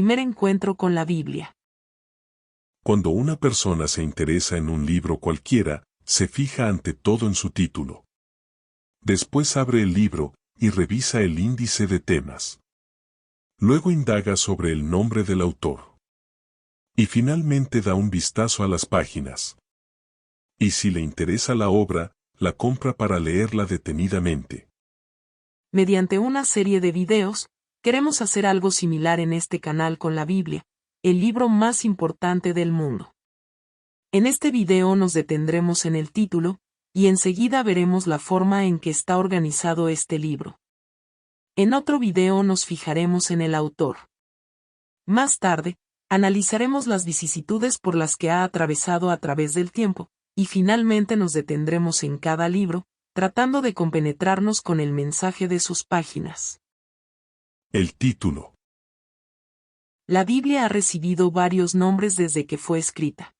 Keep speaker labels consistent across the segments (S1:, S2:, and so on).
S1: primer encuentro con la Biblia.
S2: Cuando una persona se interesa en un libro cualquiera, se fija ante todo en su título. Después abre el libro y revisa el índice de temas. Luego indaga sobre el nombre del autor. Y finalmente da un vistazo a las páginas. Y si le interesa la obra, la compra para leerla detenidamente.
S1: Mediante una serie de videos, queremos hacer algo similar en este canal con la Biblia, el libro más importante del mundo. En este video nos detendremos en el título, y enseguida veremos la forma en que está organizado este libro. En otro video nos fijaremos en el autor. Más tarde, analizaremos las vicisitudes por las que ha atravesado a través del tiempo, y finalmente nos detendremos en cada libro, tratando de compenetrarnos con el mensaje de sus páginas.
S2: El título.
S1: La Biblia ha recibido varios nombres desde que fue escrita.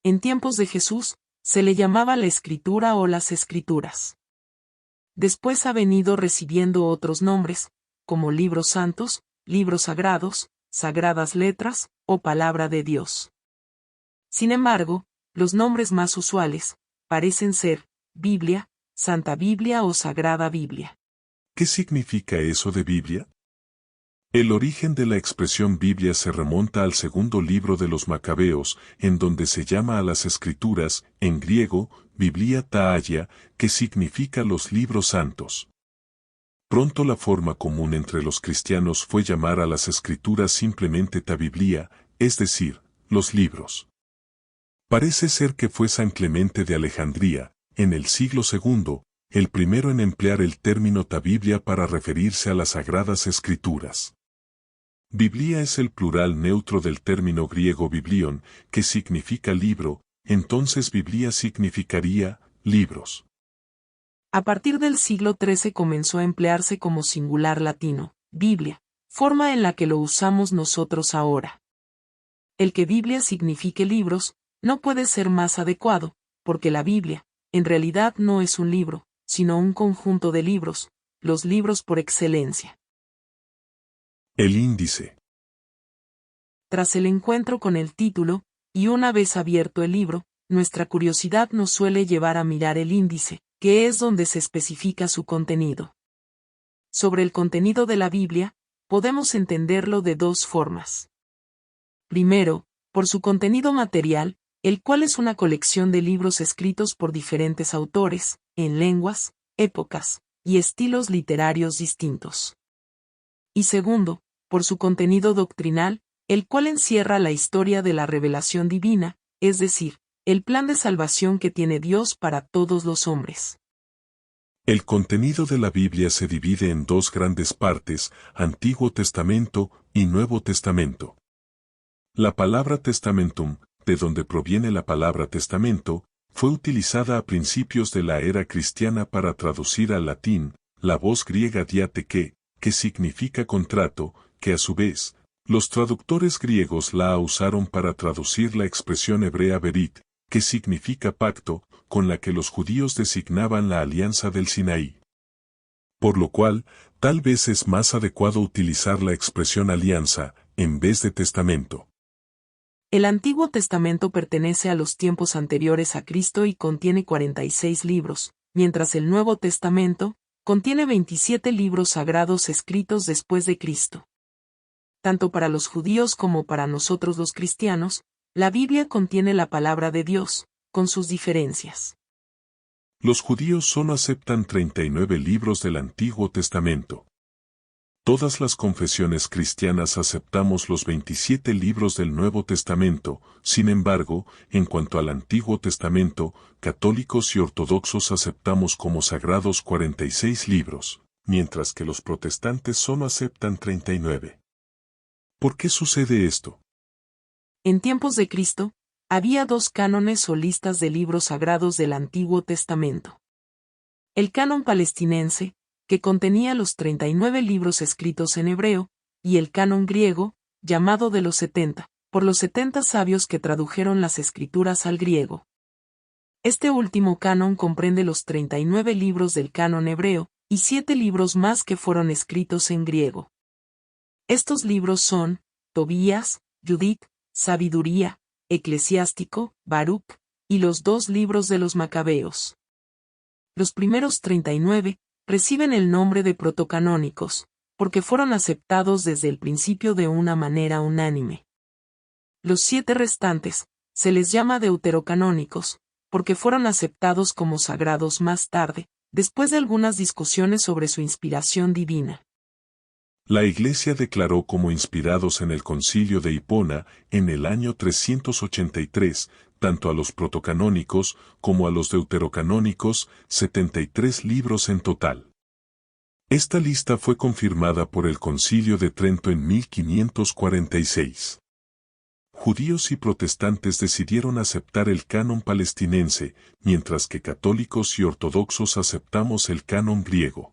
S1: En tiempos de Jesús, se le llamaba la Escritura o las Escrituras. Después ha venido recibiendo otros nombres, como libros santos, libros sagrados, sagradas letras, o palabra de Dios. Sin embargo, los nombres más usuales parecen ser Biblia, Santa Biblia o Sagrada Biblia.
S2: ¿Qué significa eso de Biblia? El origen de la expresión Biblia se remonta al segundo libro de los Macabeos, en donde se llama a las Escrituras, en griego, Biblia Taalla, que significa los libros santos. Pronto la forma común entre los cristianos fue llamar a las Escrituras simplemente Tabiblia, es decir, los libros. Parece ser que fue San Clemente de Alejandría, en el siglo II, el primero en emplear el término Tabiblia para referirse a las Sagradas Escrituras. Biblia es el plural neutro del término griego biblion, que significa libro, entonces Biblia significaría libros.
S1: A partir del siglo XIII comenzó a emplearse como singular latino, Biblia, forma en la que lo usamos nosotros ahora. El que Biblia signifique libros, no puede ser más adecuado, porque la Biblia, en realidad no es un libro, sino un conjunto de libros, los libros por excelencia.
S2: El índice.
S1: Tras el encuentro con el título, y una vez abierto el libro, nuestra curiosidad nos suele llevar a mirar el índice, que es donde se especifica su contenido. Sobre el contenido de la Biblia, podemos entenderlo de dos formas. Primero, por su contenido material, el cual es una colección de libros escritos por diferentes autores, en lenguas, épocas y estilos literarios distintos. Y segundo, por su contenido doctrinal, el cual encierra la historia de la revelación divina, es decir, el plan de salvación que tiene Dios para todos los hombres.
S2: El contenido de la Biblia se divide en dos grandes partes, Antiguo Testamento y Nuevo Testamento. La palabra testamentum, de donde proviene la palabra testamento, fue utilizada a principios de la era cristiana para traducir al latín la voz griega diateke, que significa contrato, que a su vez, los traductores griegos la usaron para traducir la expresión hebrea berit, que significa pacto, con la que los judíos designaban la alianza del Sinaí. Por lo cual, tal vez es más adecuado utilizar la expresión alianza, en vez de testamento.
S1: El Antiguo Testamento pertenece a los tiempos anteriores a Cristo y contiene 46 libros, mientras el Nuevo Testamento contiene 27 libros sagrados escritos después de Cristo. Tanto para los judíos como para nosotros los cristianos, la Biblia contiene la palabra de Dios, con sus diferencias.
S2: Los judíos solo aceptan 39 libros del Antiguo Testamento. Todas las confesiones cristianas aceptamos los 27 libros del Nuevo Testamento, sin embargo, en cuanto al Antiguo Testamento, católicos y ortodoxos aceptamos como sagrados 46 libros, mientras que los protestantes solo aceptan 39. ¿Por qué sucede esto?
S1: En tiempos de Cristo, había dos cánones o listas de libros sagrados del Antiguo Testamento. El canon palestinense, que contenía los 39 libros escritos en hebreo, y el canon griego, llamado de los 70, por los 70 sabios que tradujeron las escrituras al griego. Este último canon comprende los 39 libros del canon hebreo, y 7 libros más que fueron escritos en griego. Estos libros son Tobías, Judith, Sabiduría, Eclesiástico, Baruc, y los 2 libros de los Macabeos. Los primeros 39 reciben el nombre de protocanónicos, porque fueron aceptados desde el principio de una manera unánime. Los 7 restantes se les llama deuterocanónicos, porque fueron aceptados como sagrados más tarde, después de algunas discusiones sobre su inspiración divina.
S2: La Iglesia declaró como inspirados en el Concilio de Hipona, en el año 383, tanto a los protocanónicos como a los deuterocanónicos, 73 libros en total. Esta lista fue confirmada por el Concilio de Trento en 1546. Judíos y protestantes decidieron aceptar el canon palestinense, mientras que católicos y ortodoxos aceptamos el canon griego.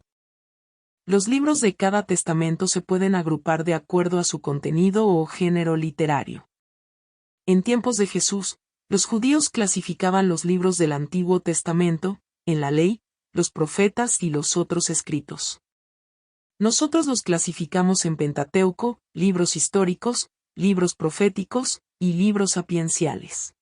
S1: Los libros de cada testamento se pueden agrupar de acuerdo a su contenido o género literario. En tiempos de Jesús, los judíos clasificaban los libros del Antiguo Testamento, en la ley, los profetas y los otros escritos. Nosotros los clasificamos en Pentateuco, libros históricos, libros proféticos y libros sapienciales.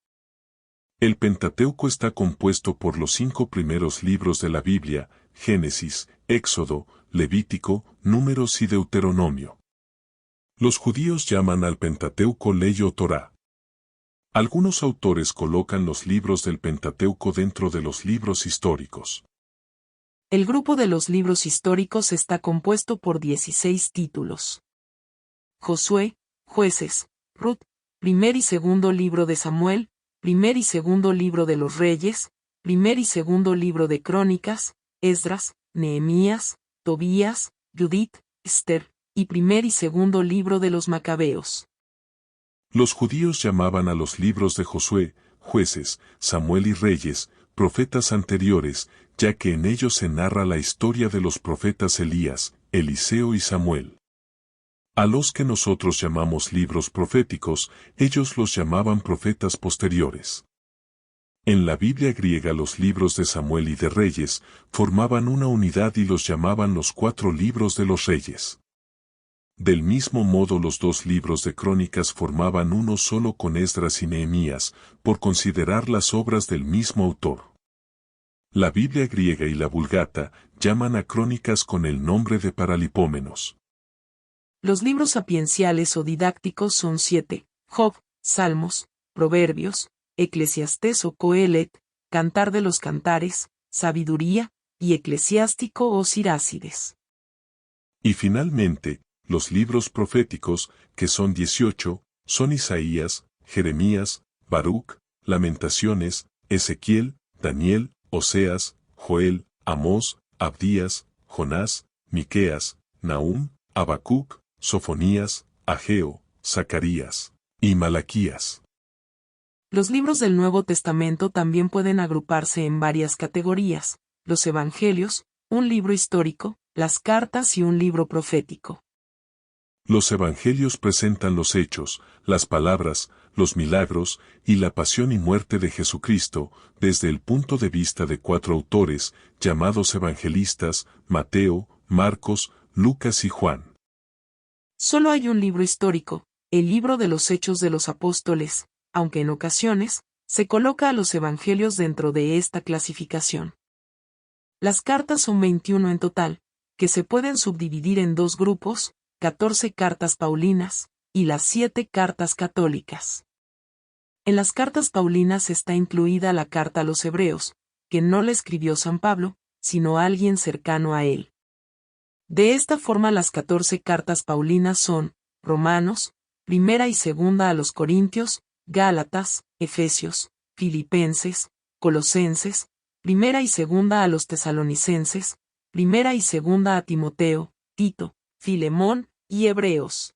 S2: El Pentateuco está compuesto por los 5 primeros libros de la Biblia, Génesis, Éxodo, Levítico, Números y Deuteronomio. Los judíos llaman al Pentateuco ley o Torá. Algunos autores colocan los libros del Pentateuco dentro de los libros históricos.
S1: El grupo de los libros históricos está compuesto por 16 títulos. Josué, Jueces, Ruth, primer y segundo libro de Samuel, primer y segundo libro de los Reyes, primer y segundo libro de Crónicas, Esdras, Nehemías, Tobías, Judith, Esther, y primer y segundo libro de los Macabeos.
S2: Los judíos llamaban a los libros de Josué, Jueces, Samuel y Reyes, profetas anteriores, ya que en ellos se narra la historia de los profetas Elías, Eliseo y Samuel. A los que nosotros llamamos libros proféticos, ellos los llamaban profetas posteriores. En la Biblia griega los libros de Samuel y de Reyes formaban una unidad y los llamaban los 4 libros de los Reyes. Del mismo modo los 2 libros de Crónicas formaban uno solo con Esdras y Nehemías, por considerar las obras del mismo autor. La Biblia griega y la Vulgata llaman a Crónicas con el nombre de Paralipómenos.
S1: Los libros sapienciales o didácticos son 7, Job, Salmos, Proverbios, Eclesiastés o Coelet, Cantar de los Cantares, Sabiduría, y Eclesiástico o Sirácides.
S2: Y finalmente, los libros proféticos, que son 18, son Isaías, Jeremías, Baruc, Lamentaciones, Ezequiel, Daniel, Oseas, Joel, Amós, Abdías, Jonás, Miqueas, Nahum, Habacuc, Sofonías, Ageo, Zacarías y Malaquías.
S1: Los libros del Nuevo Testamento también pueden agruparse en varias categorías: los Evangelios, un libro histórico, las cartas y un libro profético.
S2: Los Evangelios presentan los hechos, las palabras, los milagros y la pasión y muerte de Jesucristo, desde el punto de vista de 4 autores, llamados evangelistas: Mateo, Marcos, Lucas y Juan.
S1: Solo hay un libro histórico, el libro de los Hechos de los Apóstoles, aunque en ocasiones, se coloca a los Evangelios dentro de esta clasificación. Las cartas son 21 en total, que se pueden subdividir en 2 grupos, 14 cartas paulinas, y las 7 cartas católicas. En las cartas paulinas está incluida la carta a los Hebreos, que no la escribió San Pablo, sino alguien cercano a él. De esta forma las 14 cartas paulinas son: Romanos, primera y segunda a los Corintios, Gálatas, Efesios, Filipenses, Colosenses, primera y segunda a los Tesalonicenses, primera y segunda a Timoteo, Tito, Filemón y Hebreos.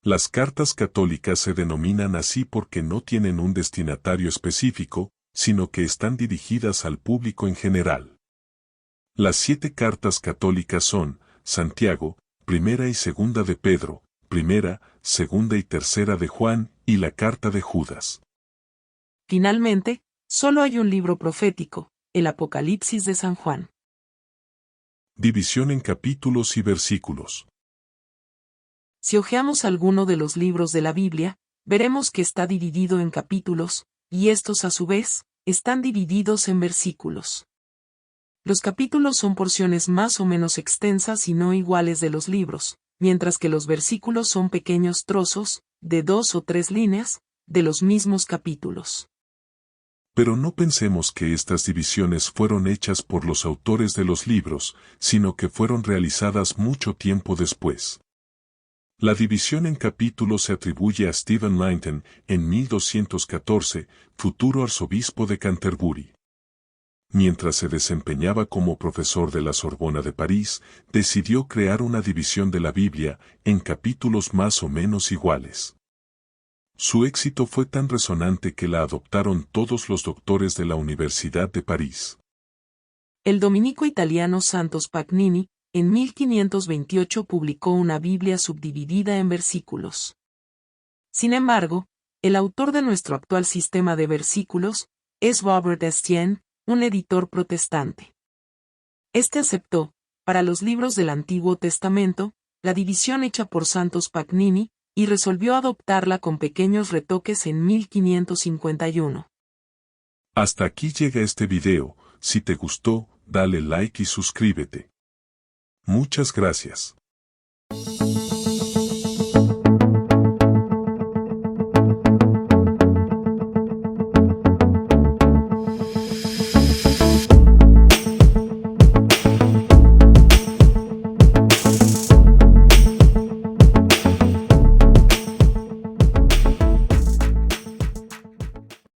S2: Las cartas católicas se denominan así porque no tienen un destinatario específico, sino que están dirigidas al público en general. Las 7 cartas católicas son: Santiago, primera y segunda de Pedro, primera, segunda y tercera de Juan, y la carta de Judas.
S1: Finalmente, solo hay un libro profético, el Apocalipsis de San Juan.
S2: División en capítulos y versículos.
S1: Si hojeamos alguno de los libros de la Biblia, veremos que está dividido en capítulos, y estos a su vez, están divididos en versículos. Los capítulos son porciones más o menos extensas y no iguales de los libros, mientras que los versículos son pequeños trozos, de 2 o 3 líneas, de los mismos capítulos.
S2: Pero no pensemos que estas divisiones fueron hechas por los autores de los libros, sino que fueron realizadas mucho tiempo después. La división en capítulos se atribuye a Stephen Langton en 1214, futuro arzobispo de Canterbury. Mientras se desempeñaba como profesor de la Sorbona de París, decidió crear una división de la Biblia en capítulos más o menos iguales. Su éxito fue tan resonante que la adoptaron todos los doctores de la Universidad de París.
S1: El dominico italiano Santos Pagnini, en 1528 publicó una Biblia subdividida en versículos. Sin embargo, el autor de nuestro actual sistema de versículos es Robert Estienne, un editor protestante. Este aceptó, para los libros del Antiguo Testamento, la división hecha por Santos Pagnini, y resolvió adoptarla con pequeños retoques en 1551.
S2: Hasta aquí llega este video. Si te gustó, dale like y suscríbete. Muchas gracias.